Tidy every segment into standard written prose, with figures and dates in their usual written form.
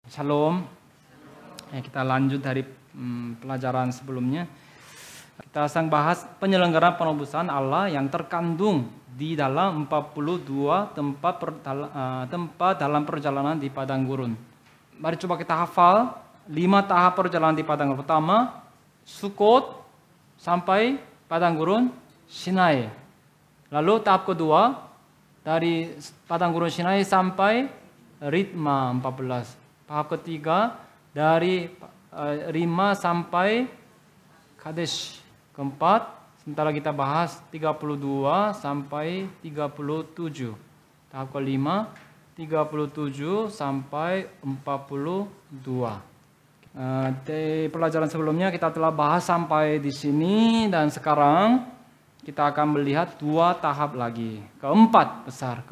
Shalom. Kita lanjut dari pelajaran sebelumnya. Kita sedang bahas penyelenggaraan penebusan Allah yang terkandung di dalam 42 tempat dalam perjalanan di padang gurun. Mari coba kita hafal 5 tahap perjalanan di padang gurun. Pertama, Sukot sampai padang gurun Sinai. Lalu tahap kedua, dari padang gurun Sinai sampai Ritma 14. Tahap ketiga, dari Rima sampai Kadesh. Keempat, sementara kita bahas 32 sampai 37. Tahap kelima, 37 sampai 42. Di pelajaran sebelumnya kita telah bahas sampai di sini, dan sekarang kita akan melihat 2 tahap lagi. Keempat besar,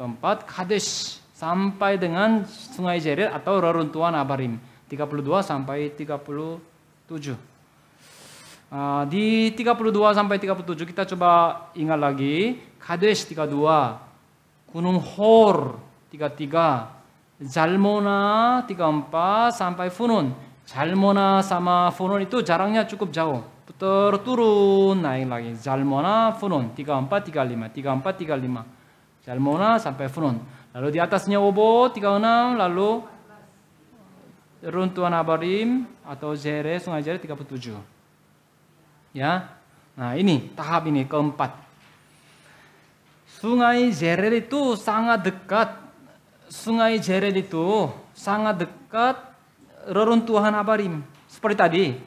Kadesh sampai dengan Sungai Jerit atau reruntuhan Abarim, 32 sampai 37. Di 32 sampai 37 kita coba ingat lagi. Kadesh 32, Gunung Hor 33, Zalmona 34 sampai Funun. Zalmona sama Funun itu jaraknya cukup jauh, turun naik lagi. Zalmona, Funun 34, 35, 34, 35. Zalmona sampai Funun. Lalu di atasnya Obo 36, lalu runtuhan Abarim atau Zere, Sungai Jerit 37. Ya. Nah, ini tahap ini keempat. Sungai Jerit itu sangat dekat. Sungai Jerit itu sangat dekat reruntuhan Abarim. Seperti tadi,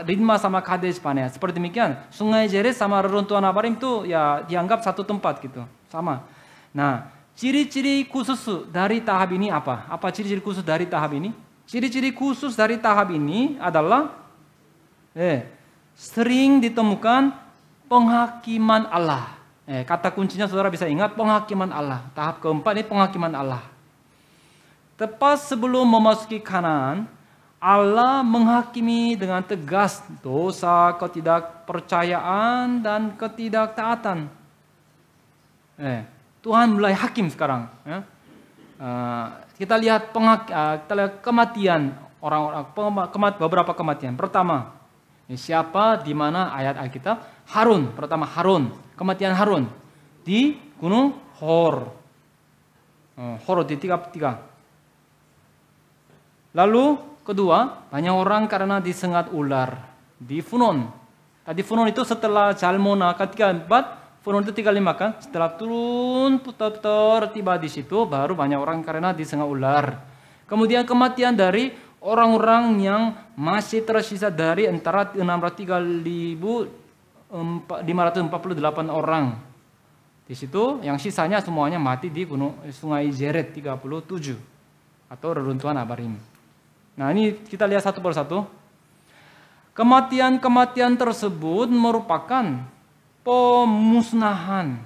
Ritma sama Kadesh Barnea. Seperti demikian, Sungai Jerit sama reruntuhan Abarim itu ya dianggap satu tempat gitu. Sama. Nah, ciri-ciri khusus dari tahap ini apa? Apa ciri-ciri khusus dari tahap ini? Ciri-ciri khusus dari tahap ini adalah sering ditemukan penghakiman Allah. Kata kuncinya saudara bisa ingat, penghakiman Allah. Tahap keempat ini penghakiman Allah. Tepat sebelum memasuki Kanaan, Allah menghakimi dengan tegas dosa, ketidakpercayaan, dan ketidaktaatan. Tuhan mulai hakim sekarang. Ya. Kita lihat kematian orang-orang, beberapa kematian. Pertama, siapa di mana ayat Alkitab? Harun. Pertama Harun, kematian Harun di Gunung Hor. Hor di 33. Lalu kedua, banyak orang karena disengat ular di Funun. Tadi Funun itu setelah Zalmona ketika 4. Funun itu 35 kan, setelah turun putar-putar tiba di situ baru banyak orang karena disengat ular. Kemudian kematian dari orang-orang yang masih tersisa dari antara 603.548 orang. Di situ yang sisanya semuanya mati di Sungai Jerit 37 atau reruntuhan Abarim. Nah, ini kita lihat satu persatu. Kematian-kematian tersebut merupakan pemusnahan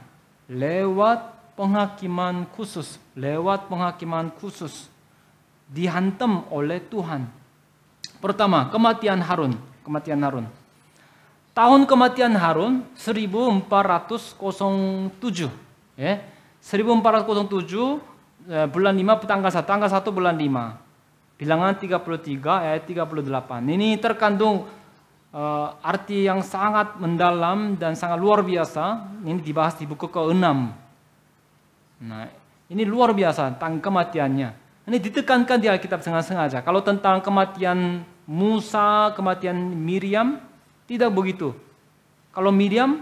lewat penghakiman khusus, dihantam oleh Tuhan. Pertama, kematian Harun. Tahun kematian Harun 1407. 1407 bulan 5 tanggal 1 bulan 5. Bilangan 33 ayat 38. Ini terkandung arti yang sangat mendalam dan sangat luar biasa. Ini dibahas di buku ke-6. Nah, ini luar biasa tentang kematiannya. Ini ditekankan di Alkitab sengaja. Kalau tentang kematian Musa, kematian Miriam, tidak begitu. Kalau Miriam,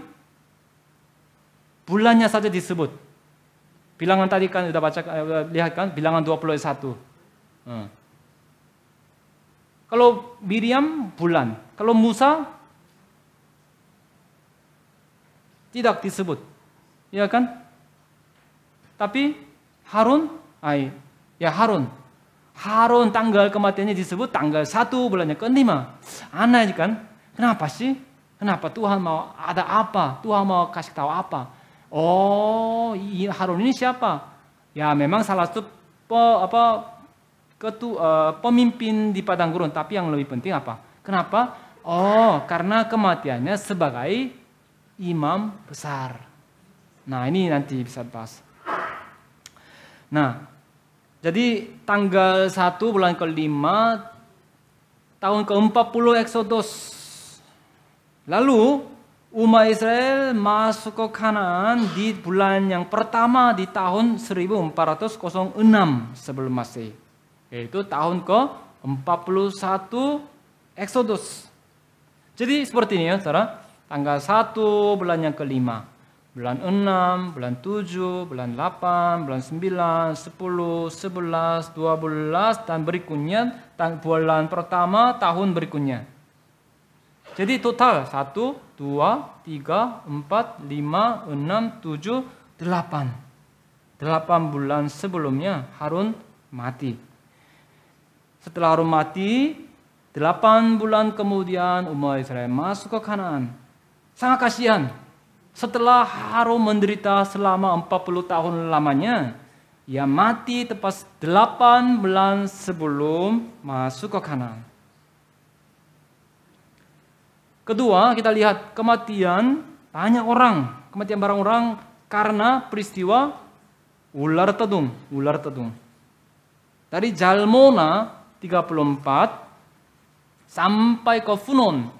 bulannya saja disebut. Bilangan tadi kan sudah lihat kan, bilangan 21. Kalau Miriam bulan, kalau Musa tidak disebut, ya kan? Tapi Harun, Harun tanggal kematiannya disebut tanggal 1 bulannya ke-5. Aneh kan? Kenapa sih? Kenapa Tuhan mau ada apa? Tuhan mau kasih tahu apa? Oh, Harun ini siapa? Ya memang salah satu pemimpin di padang gurun, tapi yang lebih penting apa? Kenapa? Oh, karena kematiannya sebagai imam besar. Nah, ini nanti bisa bahas. Nah, Jadi tanggal 1 bulan kelima tahun ke-40 Exodus. Lalu umat Israel masuk ke Kanaan di bulan yang pertama di tahun 1406 sebelum Masehi. Yaitu tahun ke-41 Exodus. Jadi seperti ini ya saudara. Tanggal 1 bulan yang kelima. Bulan 6, bulan 7, bulan 8, bulan 9, 10, 11, 12, dan berikutnya bulan pertama tahun berikutnya. Jadi total 1, 2, 3, 4, 5, 6, 7, 8. 8 bulan sebelumnya Harun mati. Setelah Harun mati, 8 bulan kemudian umat Israel masuk ke Kanaan. Sangat kasihan. Setelah Harun menderita selama 40 tahun lamanya, ia mati tepat 8 bulan sebelum masuk ke Kanaan. Kedua, kita lihat kematian banyak orang, kematian banyak orang karena peristiwa ular tedung. Dari Zalmona 34 sampai ke Funon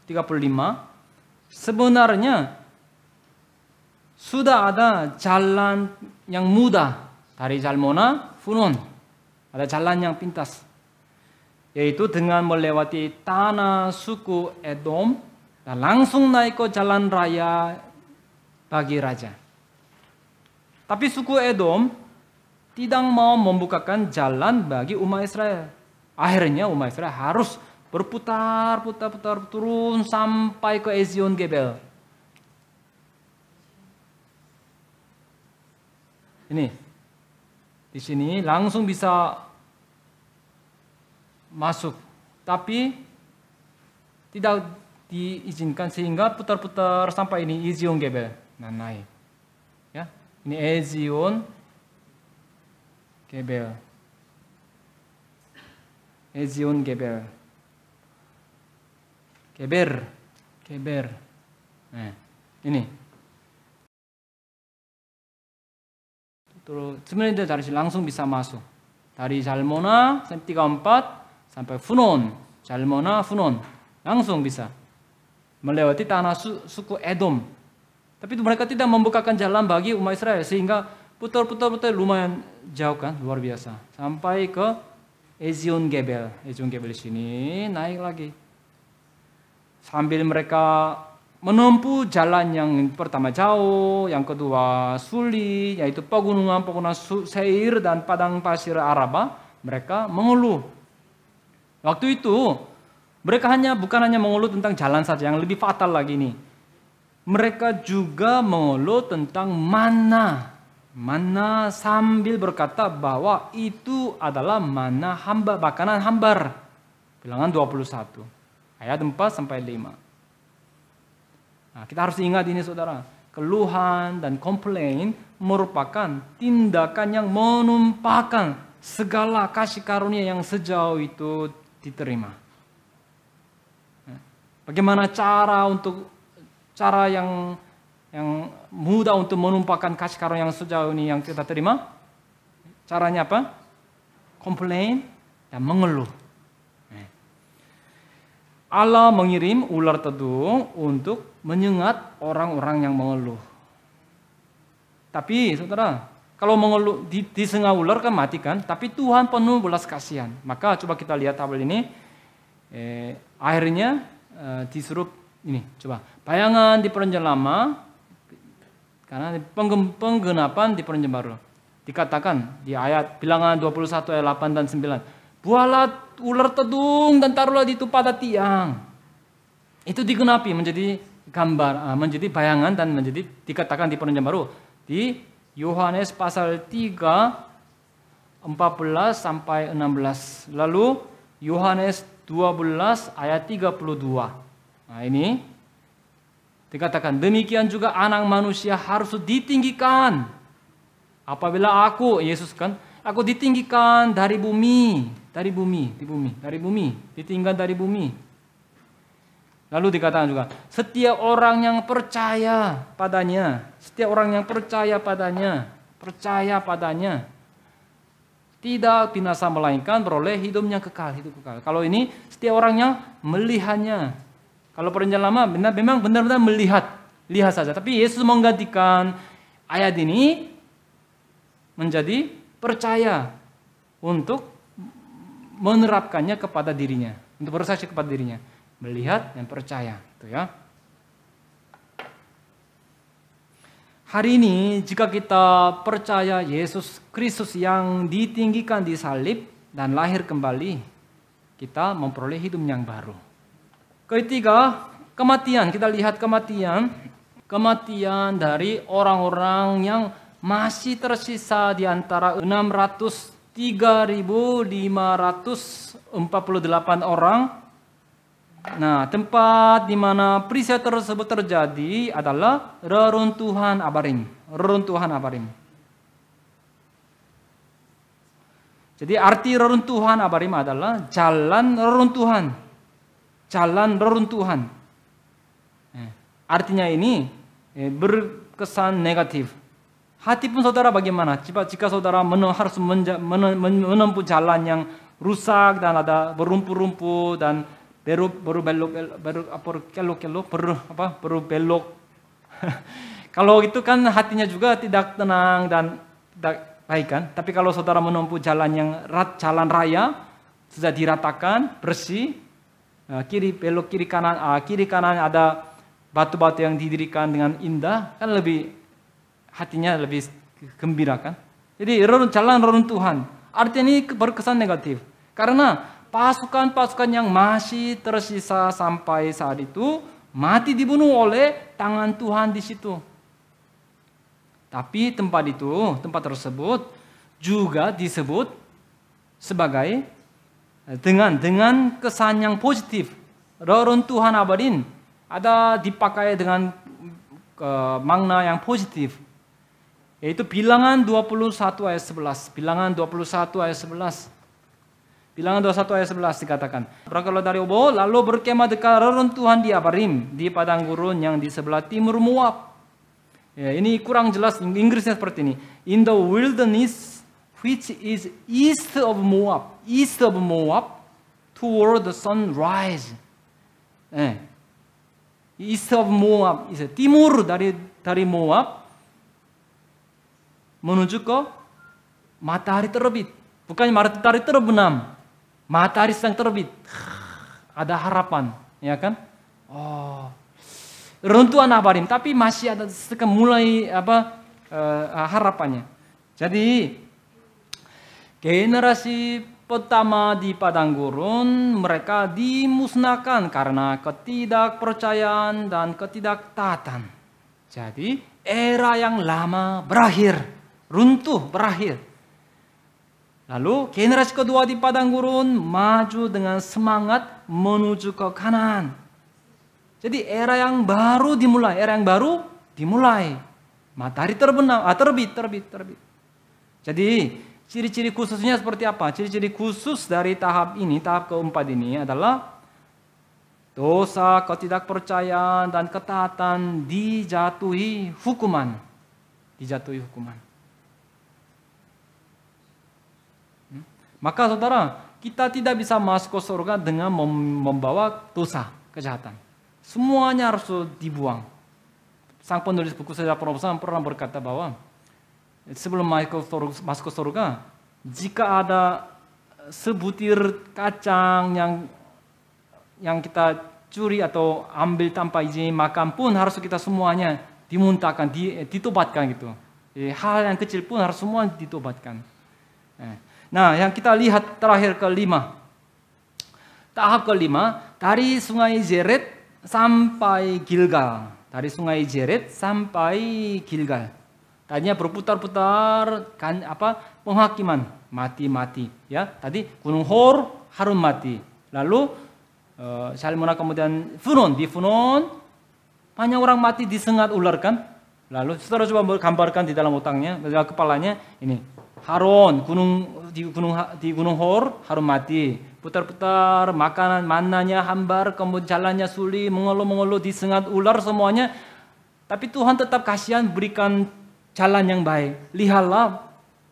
35, sebenarnya sudah ada jalan yang mudah dari Zalmona, Funon. Ada jalan yang pintas, yaitu dengan melewati tanah suku Edom dan langsung naik ke jalan raya bagi raja. Tapi suku Edom tidak mau membukakan jalan bagi umat Israel. Akhirnya umat Israel harus berputar turun sampai ke Ezion Gebel. Ini di sini langsung bisa masuk, tapi tidak diizinkan sehingga putar-putar sampai ini Ezion Gebel. Nah, naik. Ya, ini Ezion Gebel. Ezion Gebel. Geber. Nah, ini. Terus sebenarnya dari langsung bisa masuk. Dari Zalmona 34 sampai Funon. Zalmona, Funon. Langsung bisa melewati tanah suku Edom. Tapi mereka tidak membukakan jalan bagi umat Israel sehingga putar lumayan jauh kan, luar biasa. Sampai ke Ezion Gebel. Ezion Gebel sini naik lagi. Sambil mereka menempuh jalan yang pertama jauh, yang kedua sulit, yaitu pegunungan Seir dan padang pasir Araba, mereka mengeluh. Waktu itu mereka bukan hanya mengeluh tentang jalan saja, yang lebih fatal lagi nih. Mereka juga mengeluh tentang mana sambil berkata bahwa itu adalah mana makanan hambar. Bilangan 21. Ayat 4 sampai 5. Nah, kita harus ingat ini saudara. Keluhan dan komplain merupakan tindakan yang menumpahkan segala kasih karunia yang sejauh itu diterima. Bagaimana cara yang mudah untuk menumpahkan kasih karunia yang sejauh ini yang kita terima? Caranya apa? Komplain dan mengeluh. Allah mengirim ular tedung untuk menyengat orang-orang yang mengeluh. Tapi saudara, kalau mengeluh disengat ular kan mati kan, tapi Tuhan penuh belas kasihan. Maka coba kita lihat tabel ini. Akhirnya disuruh ini, coba. Bayangan di Perjanjian Lama, karena penggenapan di Perjanjian Baru. Dikatakan di ayat Bilangan 21 ayat 8 dan 9. Buatlah ular tedung dan taruhlah itu pada tiang. Itu digenapi menjadi gambar, menjadi bayangan dan menjadi dikatakan di Perjanjian Baru. Di Yohanes pasal 3, 14 sampai 16. Lalu Yohanes 12 ayat 32. Nah ini dikatakan demikian juga anak manusia harus ditinggikan. Apabila aku, Yesus kan, aku ditinggikan dari bumi, ditinggal dari bumi. Lalu dikatakan juga, setiap orang yang percaya padanya, tidak binasa melainkan beroleh hidupnya kekal, hidup kekal. Kalau ini setiap orang yang melihatnya. Kalau perjanjian lama memang benar-benar lihat saja. Tapi Yesus menggantikan ayat ini menjadi percaya untuk menerapkannya kepada dirinya, untuk bersaksi kepada dirinya, melihat dan percaya, itu ya. Hari ini jika kita percaya Yesus Kristus yang ditinggikan di salib dan lahir kembali, kita memperoleh hidup yang baru. Ketiga, kematian. Kita lihat kematian dari orang-orang yang masih tersisa di antara 3.548 orang. Nah, tempat di mana peristiwa tersebut terjadi adalah reruntuhan Abarim. Jadi arti reruntuhan Abarim adalah jalan reruntuhan. Artinya ini berkesan negatif. Hati pun saudara bagaimana? Jika saudara harus menempuh jalan yang rusak dan ada berumput-rumput dan baru belok. Kalau itu kan hatinya juga tidak tenang dan tidak baik kan. Tapi kalau saudara menempuh jalan raya sudah diratakan, bersih, kiri kanan ada batu-batu yang didirikan dengan indah, kan hatinya lebih gembira kan. Jadi jalan reruntuhan. Artinya ini berkesan negatif. Karena pasukan-pasukan yang masih tersisa sampai saat itu mati dibunuh oleh tangan Tuhan di situ. Tapi tempat tersebut juga disebut sebagai dengan kesan yang positif. Reruntuhan Abarim ada dipakai dengan makna yang positif. Yaitu Bilangan 21 ayat 11. Bilangan 21 ayat 11. Bilangan 21 ayat 11 dikatakan, berangkatlah dari Obo, lalu berkemah dekat reruntuhan di Abarim, di padang gurun yang di sebelah timur Moab. Ya, ini kurang jelas Inggrisnya seperti ini. In the wilderness which is east of Moab, toward the sunrise. East of Moab, timur dari Moab menuju ke matahari terbit. Bukan matahari terbenam. Matahari sedang terbit. Ada harapan, ya kan? Runtuhan Abarim, tapi masih ada mulai harapannya. Jadi generasi pertama di padang gurun mereka dimusnahkan karena ketidakpercayaan dan ketidaktaatan. Jadi era yang lama berakhir, runtuh berakhir. Lalu generasi kedua di padang gurun maju dengan semangat menuju ke Kanaan. Jadi era yang baru dimulai. Matahari terbit. Jadi ciri-ciri khususnya seperti apa? Ciri-ciri khusus dari tahap keempat ini adalah dosa, ketidakpercayaan, dan ketaatan dijatuhi hukuman. Maka saudara, kita tidak bisa masuk ke surga dengan membawa dosa, kejahatan. Semuanya harus dibuang. Sang penulis buku Sejarah Penebusan pernah berkata bahwa sebelum masuk ke surga, jika ada sebutir kacang yang kita curi atau ambil tanpa izin makan pun harus kita semuanya dimuntahkan, ditobatkan gitu. Jadi, hal yang kecil pun harus semua ditobatkan. Nah, yang kita lihat terakhir kelima. Tahap kelima, dari Sungai Zered sampai Gilgal. Tadinya berputar-putar kan penghakiman, mati. Ya, tadi Gunung Hor harus mati. Lalu Salmona kemudian di Funon banyak orang mati disengat ular kan. Lalu saudara coba gambarkan di dalam otaknya, kepalanya ini. Harun di Gunung Hor harus mati, putar-putar makanan mananya hambar, kemudian jalannya sulit, mengeluh disengat ular semuanya. Tapi Tuhan tetap kasihan berikan jalan yang baik. Lihatlah,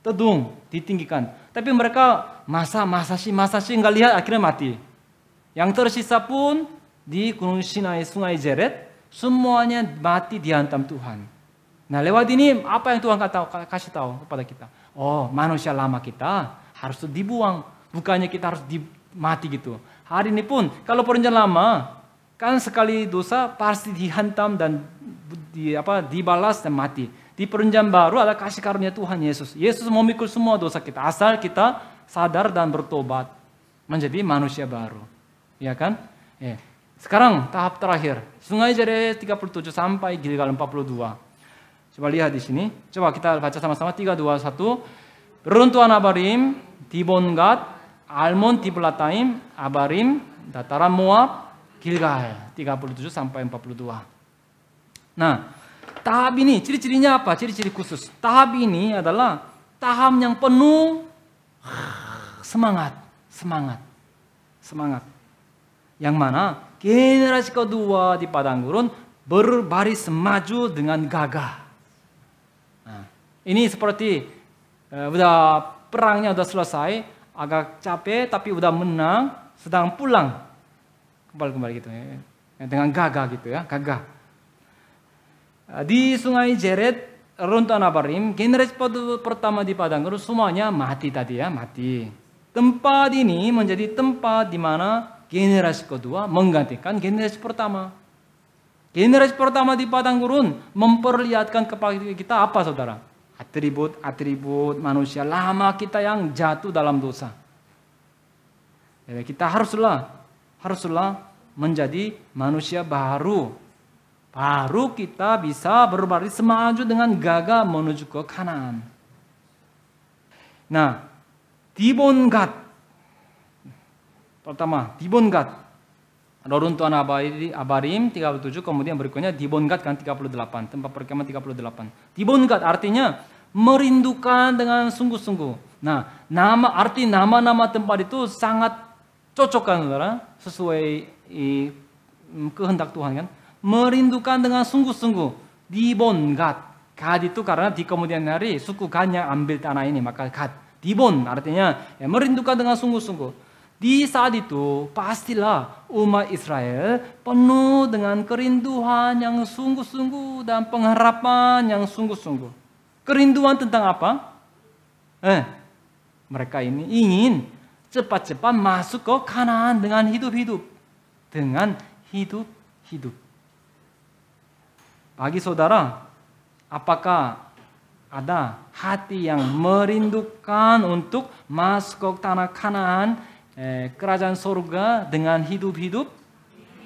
teduh ditinggikan. Tapi mereka masa sih nggak lihat, akhirnya mati. Yang tersisa pun di Gunung Sinai, Sungai Zered, semuanya mati dihantam Tuhan. Nah, lewat ini apa yang Tuhan kasih tahu kepada kita? Oh, manusia lama kita harus dibuang, bukannya kita harus mati gitu. Hari ini pun kalau perjanjian lama kan sekali dosa pasti dihantam dan dibalas dan mati. Di perjanjian baru ada kasih karunia Tuhan Yesus. Yesus memikul semua dosa kita asal kita sadar dan bertobat menjadi manusia baru. Ya kan? Sekarang tahap terakhir, Sungai Zered 37 sampai Gilgal 42. Coba lihat di sini. Coba kita baca sama-sama 3 2 1. Reruntuhan Abarim, Dibon-Gad, Almon Dibelataim, Abarim, dataran Moab, Gilgal 37 sampai 42. Nah, tahap ini ciri-cirinya apa? Ciri-ciri khusus. Tahap ini adalah tahap yang penuh semangat. Yang mana generasi kedua di padang gurun berbaris maju dengan gagah. Nah, ini seperti udah perangnya udah selesai, agak capek tapi udah menang, sedang pulang kembali gitu ya, dengan gagah gitu ya, gagah. Di Sungai Zered, Reruntuhan Abarim, generasi pertama di padang gurun semuanya mati tadi ya, mati. Tempat ini menjadi tempat di mana generasi kedua menggantikan generasi pertama. Generasi pertama di padang gurun memperlihatkan kepada kita apa, saudara? Atribut manusia lama kita yang jatuh dalam dosa. Jadi kita haruslah menjadi manusia baru. Baru kita bisa berbaris maju dengan gagah menuju ke Kanaan. Nah, Dibon-Gad. Pertama, Dibon-Gad. Reruntuhan Abarim 37, kemudian berikutnya Dibon-Gad kan 38, tempat perkemahan 38. Dibon-Gad artinya merindukan dengan sungguh-sungguh. Nah, nama-nama tempat itu sangat cocok kan, saudara, sesuai kehendak Tuhan kan. Merindukan dengan sungguh-sungguh. Dibon-Gad. Gad itu karena di kemudian hari suku Gadnya ambil tanah ini, maka Gad. Dibon artinya ya, merindukan dengan sungguh-sungguh. Di saat itu pastilah umat Israel penuh dengan kerinduan yang sungguh-sungguh dan pengharapan yang sungguh-sungguh. Kerinduan tentang apa? Mereka ini ingin cepat-cepat masuk ke Kanaan dengan hidup-hidup. Bagi saudara, apakah ada hati yang merindukan untuk masuk ke tanah Kanaan, kerajaan surga dengan hidup-hidup?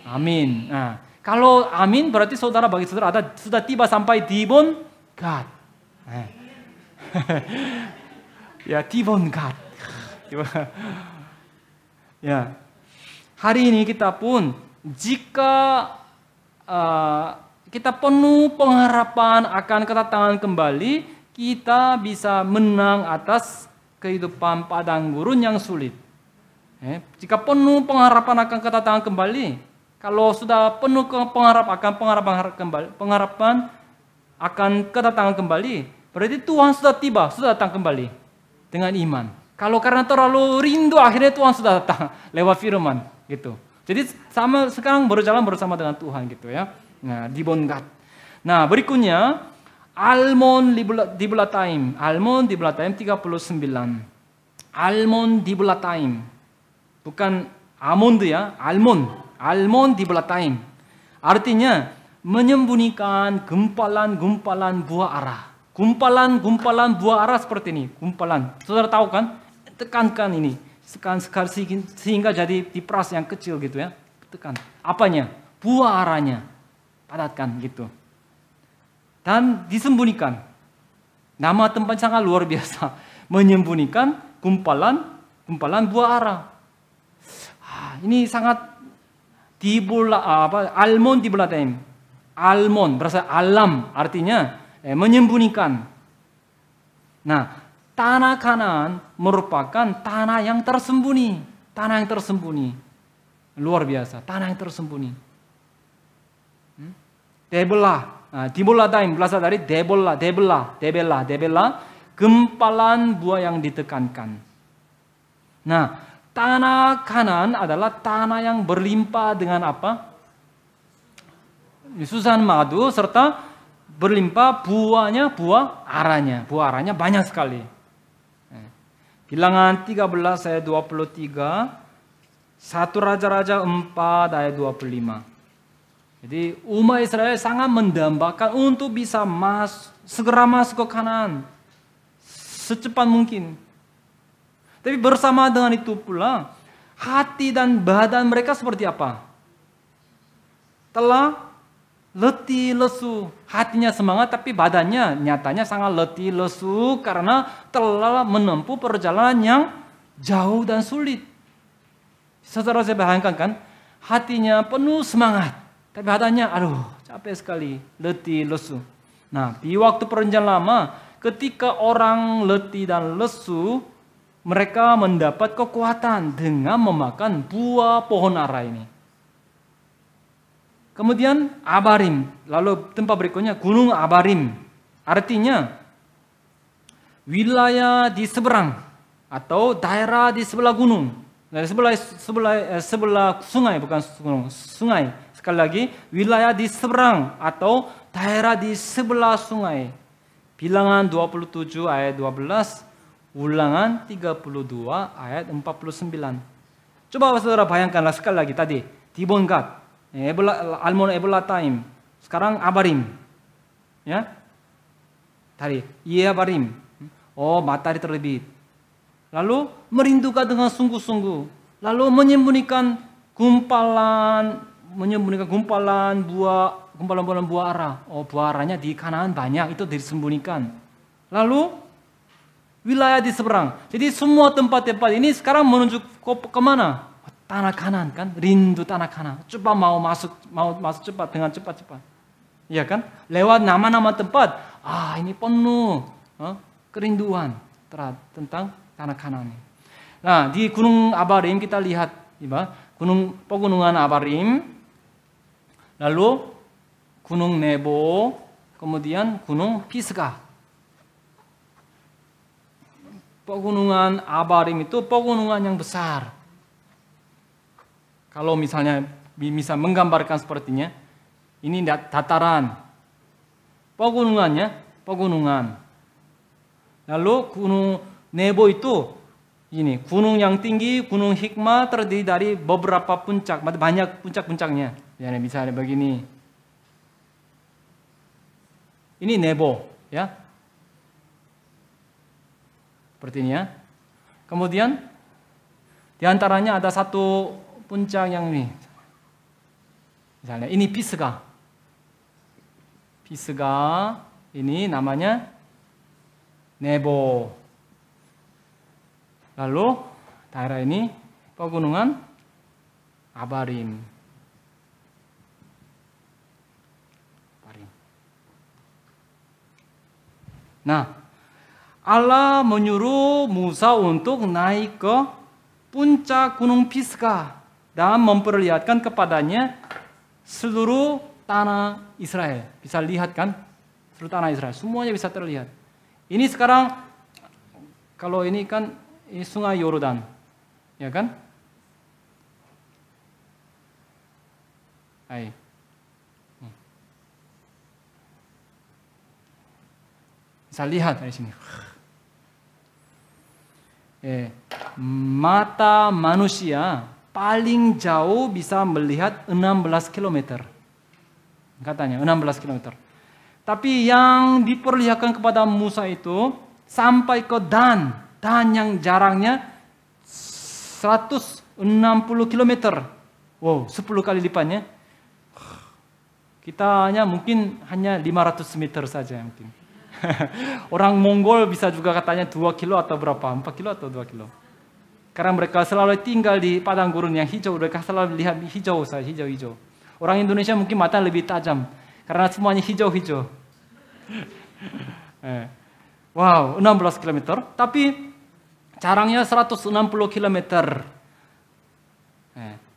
Amin. Nah, kalau amin berarti bagi saudara sudah tiba sampai Dibon-Gad. Ya, Dibon-Gad. Ya. Hari ini kita pun jika kita penuh pengharapan akan kedatangan kembali, kita bisa menang atas kehidupan padang gurun yang sulit. Jika penuh pengharapan akan kedatangan kembali, kalau sudah penuh pengharapan akan kedatangan kembali, berarti Tuhan sudah datang kembali dengan iman. Kalau karena terlalu rindu, akhirnya Tuhan sudah datang lewat firman gitu. Jadi sekarang berjalan bersama dengan Tuhan gitu ya. Nah, Dibon-Gad. Nah, berikutnya Almon Dibelataim. Almon Dibelataim 39. Almon Dibelataim. Bukan Amon ya, Almon Dibelataim. Artinya menyembunyikan gumpalan-gumpalan buah ara. Gumpalan-gumpalan buah ara seperti ini, gumpalan. Saudara tahu kan? Tekankan ini. Sehingga jadi diperas yang kecil gitu ya. Tekan. Apanya? Buah aranya. Padatkan gitu. Dan disembunyikan. Nama tempat sangat luar biasa. Menyembunyikan gumpalan buah ara. Ini sangat Almon Dibelataim. Almon berasal alam, artinya menyembunyikan. Nah, tanah Kanaan merupakan tanah yang tersembunyi. Tanah yang tersembunyi. Luar biasa, tanah yang tersembunyi. Debela. Dibelataim berasal dari Debela. Gempalan buah yang ditekankan. Nah, tanah Kanaan adalah tanah yang berlimpah dengan apa? Susan madu serta berlimpah buahnya, buah aranya. Buah aranya banyak sekali. Bilangan 13 ayat 23, 1 Raja-Raja 4 ayat 25. Jadi umat Israel sangat mendambakan untuk bisa segera masuk ke Kanaan secepat mungkin. Tapi bersama dengan itu pula, hati dan badan mereka seperti apa? Telah letih lesu. Hatinya semangat tapi badannya nyatanya sangat letih lesu karena telah menempuh perjalanan yang jauh dan sulit. Saudara saya bayangkan kan, hatinya penuh semangat, tapi badannya aduh capek sekali, letih lesu. Nah, di waktu perjanjian lama, ketika orang letih dan lesu, mereka mendapat kekuatan dengan memakan buah pohon ara ini. Kemudian Abarim, lalu tempat berikutnya Gunung Abarim. Artinya wilayah di seberang atau daerah di sebelah gunung. Dari sebelah sungai, bukan gunung, sungai. Sekali lagi, wilayah di seberang atau daerah di sebelah sungai. Bilangan 27 ayat 12, Ulangan 32 ayat 49. Coba saudara bayangkanlah sekali lagi tadi, Dibon Gad, Almon Ebolaim, sekarang Abarim. Ya. Tadi, Abarim. Oh, matahari terbit. Lalu merindukan dengan sungguh-sungguh. Lalu menyembunyikan gumpalan buah ara. Oh, buah aranya di Kanaan banyak, itu disembunyikan. Lalu wilayah di seberang. Jadi semua tempat-tempat ini sekarang menuju ke mana? Tanah Kanaan kan, rindu tanah Kanaan. Coba mau masuk cepat dengan cepat-cepat. Iya kan? Lewat nama-nama tempat, ini penuh kerinduan tentang tanah Kanaan. Nah, di Gunung Abarim kita lihat, pegunungan Abarim, lalu Gunung Nebo, kemudian Gunung Pisgah. Pegunungan Abarim itu pegunungan yang besar. Kalau misalnya bisa menggambarkan sepertinya, ini dataran. Pegunungan. Lalu Gunung Nebo itu ini gunung yang tinggi, gunung hikmah terdiri dari beberapa puncak, banyak puncak-puncaknya. Ya, misalnya begini. Ini Nebo, ya. Seperti ini ya. Kemudian di antaranya ada satu puncak yang ini. Misalnya ini Pisgah. Pisgah ini namanya Nebo. Lalu daerah ini pegunungan Abarim. Nah, Allah menyuruh Musa untuk naik ke puncak Gunung Pisgah dan memperlihatkan kepadanya seluruh tanah Israel. Bisa lihat kan? Seluruh tanah Israel, semuanya bisa terlihat. Ini sekarang, kalau ini kan ini Sungai Yordan, ya kan? Hai. Bisa lihat dari sini. Mata manusia paling jauh bisa melihat 16 km. Katanya 16 km. Tapi yang diperlihatkan kepada Musa itu sampai ke Dan yang jaraknya 160 km. Wow, 10 kali lipatnya. Kita mungkin hanya 500 meter saja mungkin. Orang Mongol bisa juga katanya 2 kilo atau berapa? 4 kilo atau 2 kilo. Karena mereka selalu tinggal di padang gurun yang hijau, mereka selalu lihat hijau saja, hijau-hijau. Orang Indonesia mungkin mata lebih tajam karena semuanya hijau-hijau. Wow, 16 km, tapi jaraknya 160 km.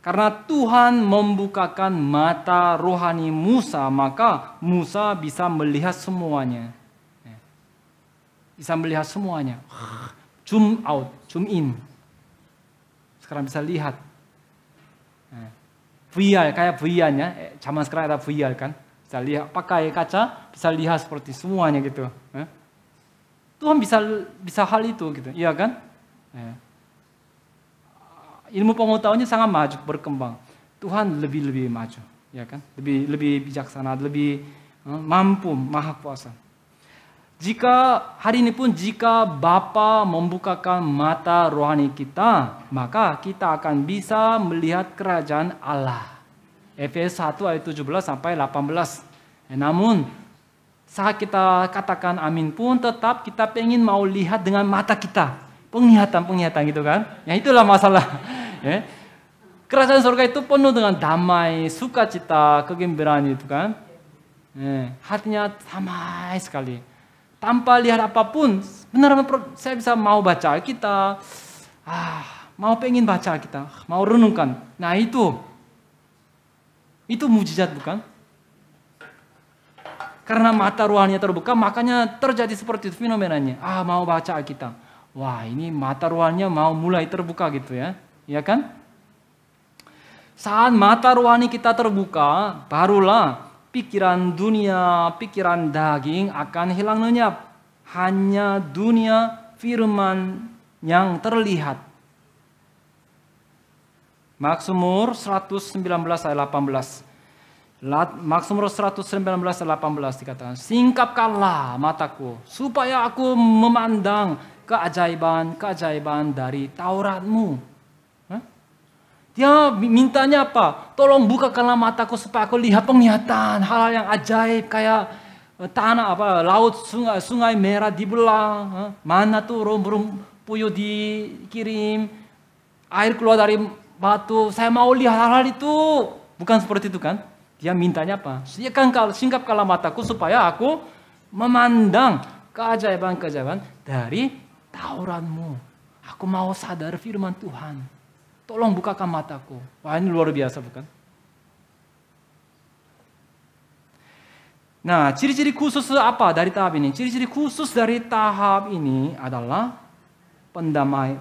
Karena Tuhan membukakan mata rohani Musa, maka Musa bisa melihat semuanya. bisa melihat semuanya. Zoom out, zoom in. Sekarang bisa lihat. VR, kayak VR-nya, zaman sekarang ada VR kan. Bisa lihat, pakai kaca, bisa lihat seperti semuanya gitu. Tuhan bisa hal itu gitu, iya kan? Ilmu pengetahuannya sangat maju, berkembang. Tuhan lebih maju, ya kan? Lebih bijaksana, lebih mampu, maha kuasa. Jika hari ini pun jika Bapa membukakan mata rohani kita, maka kita akan bisa melihat kerajaan Allah. Efesus 1 ayat 17 sampai 18. Namun saat kita katakan amin pun tetap kita pengen mau lihat dengan mata kita. Penglihatan gitu kan. Ya itulah masalah. Kerajaan surga itu penuh dengan damai, sukacita, kegembiraan itu kan. Hatinya damai sekali. Tanpa lihat apapun, benar-benar saya bisa mau baca kita, mau pengen baca kita, mau renungkan. Nah itu mujizat bukan? Karena mata rohaninya terbuka, makanya terjadi seperti itu fenomenanya. Mau baca kita, wah ini mata rohaninya mau mulai terbuka gitu ya, ya kan? Saat mata rohani kita terbuka, barulah pikiran dunia, pikiran daging akan hilang lenyap. Hanya dunia firman yang terlihat. Mazmur 119 ayat 18. Mazmur 119 ayat 18 dikatakan, singkapkanlah mataku supaya aku memandang keajaiban dari Tauratmu. Dia mintanya apa? Tolong bukakanlah mataku supaya aku lihat penglihatan hal-hal yang ajaib kayak tanah laut, sungai merah dibelah, mana turun puyuh dikirim, air keluar dari batu. Saya mau lihat hal-hal itu. Bukan seperti itu kan? Dia mintanya apa? Singkapkanlah mataku supaya aku memandang keajaiban dari Tauratmu. Aku mau sadar firman Tuhan. Tolong bukakan mataku. Wah ini luar biasa bukan? Nah ciri-ciri khusus apa dari tahap ini? Ciri-ciri khusus dari tahap ini adalah pendambaan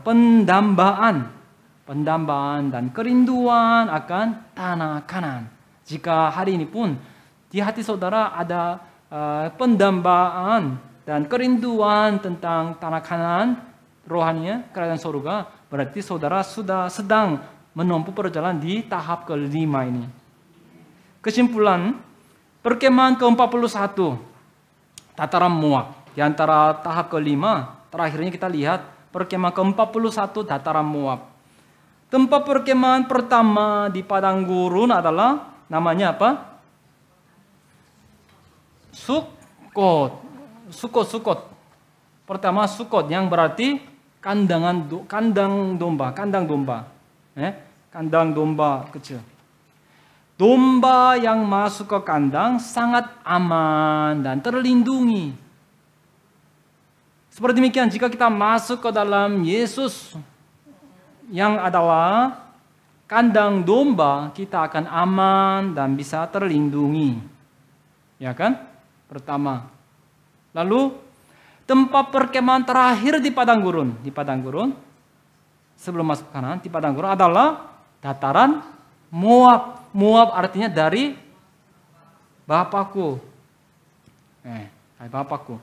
dan kerinduan akan tanah Kanaan. Jika hari ini pun di hati saudara ada pendambaan dan kerinduan tentang tanah Kanaan, rohaninya, kerajaan surga, berarti saudara sudah sedang menempuh perjalanan di tahap kelima ini. Kesimpulan, perkemahan ke-41, dataran Moab. Di antara tahap kelima, terakhirnya kita lihat perkemahan ke-41, dataran Moab. Tempat perkemahan pertama di padang gurun adalah namanya apa? Sukot. Pertama Sukot yang berarti kandang domba. Kandang domba kecil. Domba yang masuk ke kandang sangat aman dan terlindungi. Seperti demikian jika kita masuk ke dalam Yesus yang adalah kandang domba, kita akan aman dan bisa terlindungi. Ya kan? Pertama. Lalu tempat perkemahan terakhir di padang gurun. Di padang gurun, sebelum masuk ke Kanaan, di padang gurun adalah dataran Moab. Moab artinya dari Bapakku. Bapakku.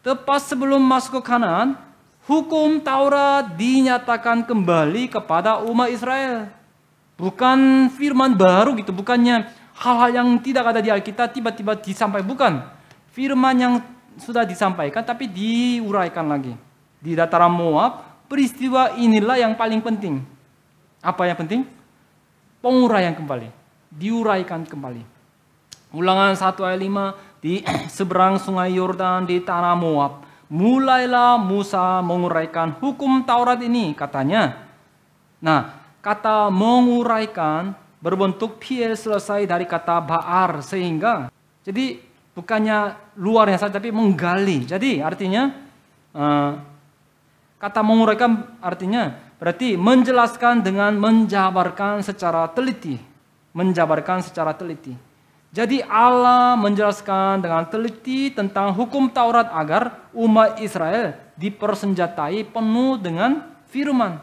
Tepat sebelum masuk ke Kanaan, hukum Taurat dinyatakan kembali kepada umat Israel. Bukan firman baru gitu, bukannya hal-hal yang tidak ada di Alkitab tiba-tiba disampaikan. Bukan. Firman yang sudah disampaikan tapi diuraikan lagi. Di dataran Moab, peristiwa inilah yang paling penting. Apa yang penting? Penguraian kembali. Diuraikan kembali. Ulangan 1 ayat 5, di seberang sungai Yordan di tanah Moab, mulailah Musa menguraikan hukum Taurat ini, katanya. Nah, kata menguraikan berbentuk fi'il selesai dari kata ba'ar, sehingga jadi bukannya luarnya saja tapi menggali. Jadi artinya kata menguraikan artinya berarti menjelaskan dengan menjabarkan secara teliti. Menjabarkan secara teliti. Jadi Allah menjelaskan dengan teliti tentang hukum Taurat agar umat Israel dipersenjatai penuh dengan firman.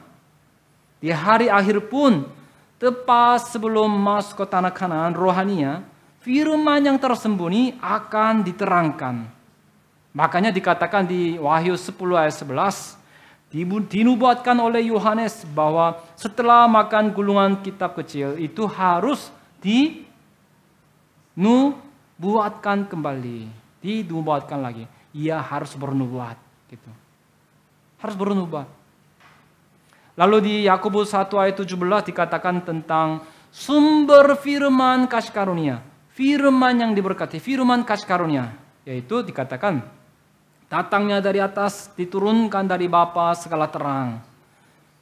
Di hari akhir pun, tepat sebelum masuk ke tanah Kanaan rohania, firman yang tersembunyi akan diterangkan. Makanya dikatakan di Wahyu 10 ayat 11, dinubuatkan oleh Yohanes bahwa setelah makan gulungan kitab kecil itu harus dinubuatkan kembali, dinubuatkan lagi. Ia harus bernubuat, gitu. Harus bernubuat. Lalu di Yakobus 1 ayat 17 dikatakan tentang sumber firman kasih karunia, firman yang diberkati, firman kasih karunia, yaitu dikatakan datangnya dari atas, diturunkan dari Bapa segala terang.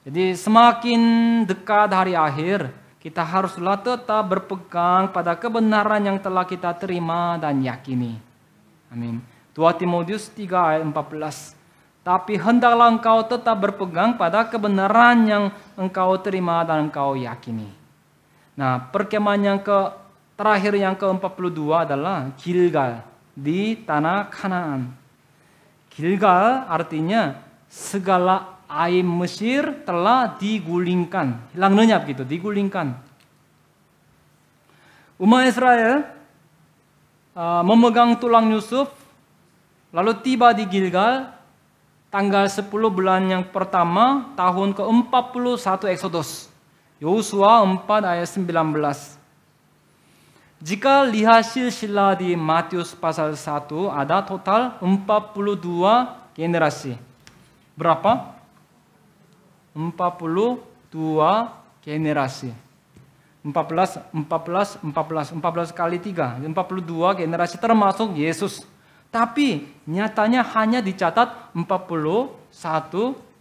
Jadi semakin dekat hari akhir, kita haruslah tetap berpegang pada kebenaran yang telah kita terima dan yakini. Amin. 2 Timotius 3 ayat 14. Tapi hendaklah engkau tetap berpegang pada kebenaran yang engkau terima dan engkau yakini. Nah, perkemahan yang terakhir yang ke-42 adalah Gilgal di tanah Kanaan. Gilgal artinya segala air Mesir telah digulingkan, hilang lenyap gitu, digulingkan. Umat Israel memegang tulang Yusuf, lalu tiba di Gilgal tanggal 10 bulan yang pertama tahun ke-41 Exodus. Yosua 4 ayat 19. Jika lihat silsilah di Matius pasal 1 ada total 42 generasi. Berapa? 42 generasi. 14 kali 3, 42 generasi termasuk Yesus. Tapi nyatanya hanya dicatat 41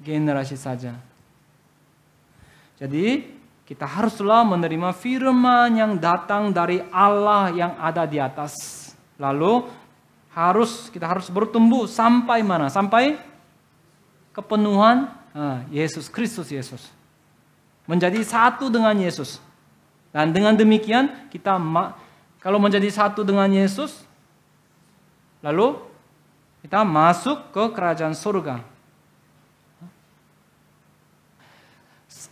generasi saja. Jadi kita haruslah menerima firman yang datang dari Allah yang ada di atas. Lalu kita harus bertumbuh sampai mana? Sampai kepenuhan Yesus Kristus Yesus. Menjadi satu dengan Yesus. Dan dengan demikian kita kalau menjadi satu dengan Yesus, lalu kita masuk ke kerajaan surga.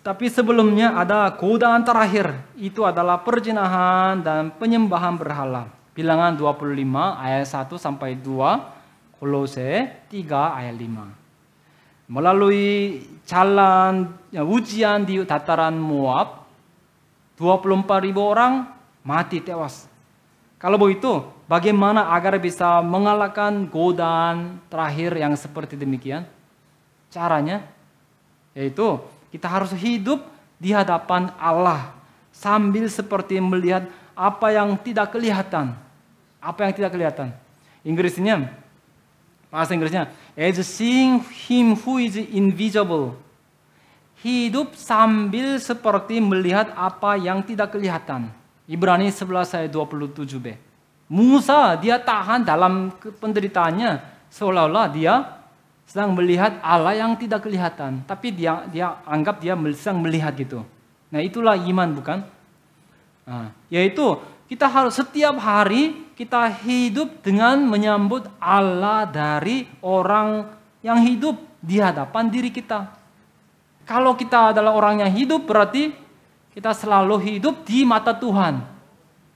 Tapi sebelumnya ada godaan terakhir. Itu adalah perzinahan dan penyembahan berhala. Bilangan 25 ayat 1 sampai 2, Kolose 3 ayat 5. Melalui jalan ujian di dataran Moab, 24.000 orang mati tewas. Kalau begitu, bagaimana agar bisa mengalahkan godaan terakhir yang seperti demikian? Caranya yaitu kita harus hidup di hadapan Allah sambil seperti melihat apa yang tidak kelihatan. Apa yang tidak kelihatan? Bahasa Inggrisnya, as seeing him who is invisible. Hidup sambil seperti melihat apa yang tidak kelihatan. Ibrani 11 ayat 27b. Musa dia tahan dalam penderitaannya seolah-olah dia sedang melihat Allah yang tidak kelihatan, tapi dia anggap dia sedang melihat gitu. Nah, itulah iman, bukan? Yaitu kita harus setiap hari kita hidup dengan menyambut Allah dari orang yang hidup di hadapan diri kita. Kalau kita adalah orang yang hidup, berarti kita selalu hidup di mata Tuhan.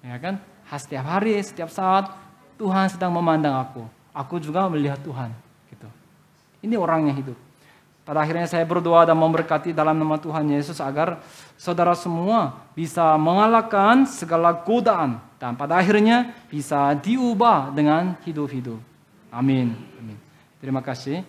Ya kan? Setiap hari, setiap saat Tuhan sedang memandang aku. Aku juga melihat Tuhan. Gitu. Ini orang yang hidup. Pada akhirnya saya berdoa dan memberkati dalam nama Tuhan Yesus agar saudara semua bisa mengalahkan segala godaan dan pada akhirnya bisa diubah dengan hidup-hidup. Amin. Terima kasih.